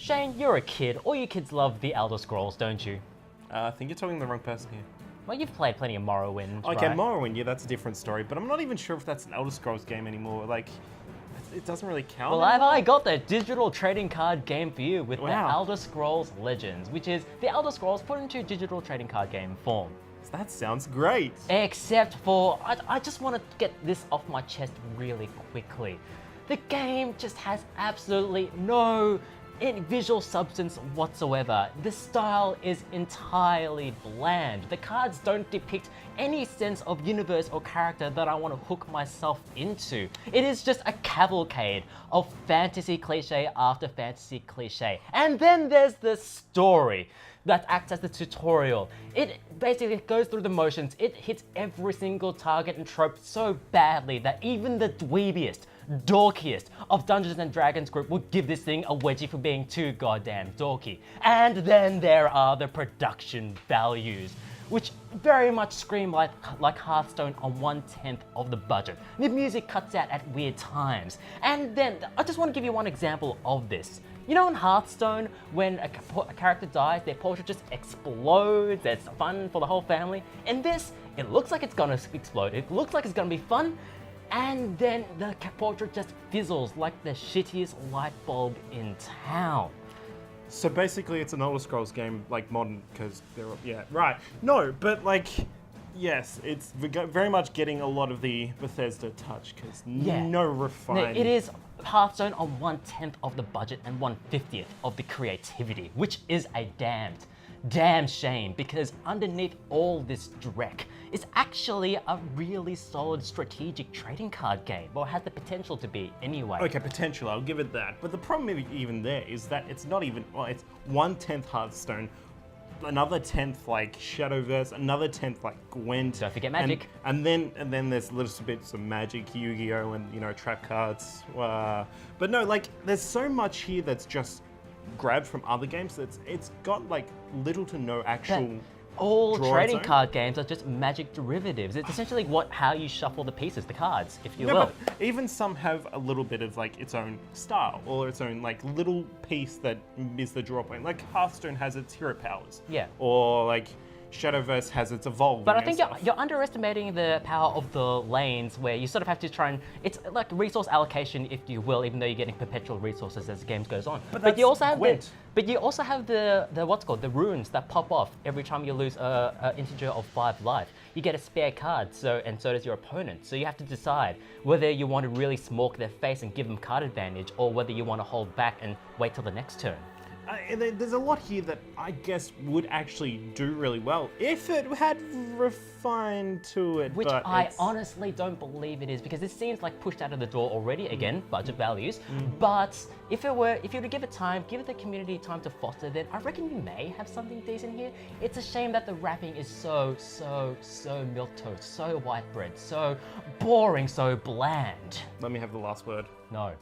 Shane, you're a kid. All you kids love the Elder Scrolls, don't you? I think you're talking to the wrong person here. Well, you've played plenty of Morrowind, Okay, right? Morrowind, yeah, that's a different story, but I'm not even sure if that's an Elder Scrolls game anymore. Like, it doesn't really count. Well, have I got the digital trading card game for you with the Wow. Elder Scrolls Legends, which is the Elder Scrolls put into digital trading card game form. That sounds great. Except for, I just want to get this off my chest really quickly. The game just has absolutely no visual substance whatsoever. The style is entirely bland. The cards don't depict any sense of universe or character that I want to hook myself into. It is just a cavalcade of fantasy cliche after fantasy cliche. And then there's the story that acts as the tutorial. It basically goes through the motions. It hits every single target and trope so badly that even the dweebiest, dorkiest of Dungeons and Dragons group would give this thing a wedgie for being too goddamn dorky. And then there are the production values, which very much scream like Hearthstone on 1/10 of the budget. The music cuts out at weird times. And then, I just want to give you one example of this. You know in Hearthstone, when a character dies, their portrait just explodes, it's fun for the whole family. In this, it looks like it's gonna explode, it looks like it's gonna be fun, and then the portrait just fizzles like the shittiest light bulb in town. So basically it's an Elder Scrolls game, like modern, because they're, yeah, right. No, but like, yes, it's very much getting a lot of the Bethesda touch, because no refinement. It is Hearthstone on 1/10 of the budget and 1/50th of the creativity, which is a damn shame, because underneath all this dreck is actually a really solid strategic trading card game, or has the potential to be anyway. Okay, potential, I'll give it that. But the problem even there is that it's not even, well, it's 1/10 Hearthstone, another 10th like Shadowverse, another 10th like Gwent. Don't forget Magic. And then there's little bits of Magic, Yu-Gi-Oh, and trap cards. But no, like there's so much here that's just grabbed from other games. It's got like little to no actual. All trading card games are just Magic derivatives. It's essentially how you shuffle the pieces, the cards, if you will. But even some have a little bit of like its own style or its own like little piece that is the draw point. Like Hearthstone has its hero powers. Yeah. Or like Shadowverse has its evolving. But I think you're underestimating the power of the lanes, where you sort of have to try and, it's like resource allocation, if you will, even though you're getting perpetual resources as the game goes on. But you also have the what's called the runes that pop off every time you lose an integer of 5 life. You get a spare card, and so does your opponent. So you have to decide whether you want to really smork their face and give them card advantage, or whether you want to hold back and wait till the next turn. There's a lot here that I guess would actually do really well if it had refined to it. Which I honestly don't believe it is, because this seems like pushed out of the door already. Again, budget values. But if you were to give it time, give the community time to foster, then I reckon you may have something decent here. It's a shame that the wrapping is so milquetoast, so white bread, so boring, so bland. Let me have the last word. No.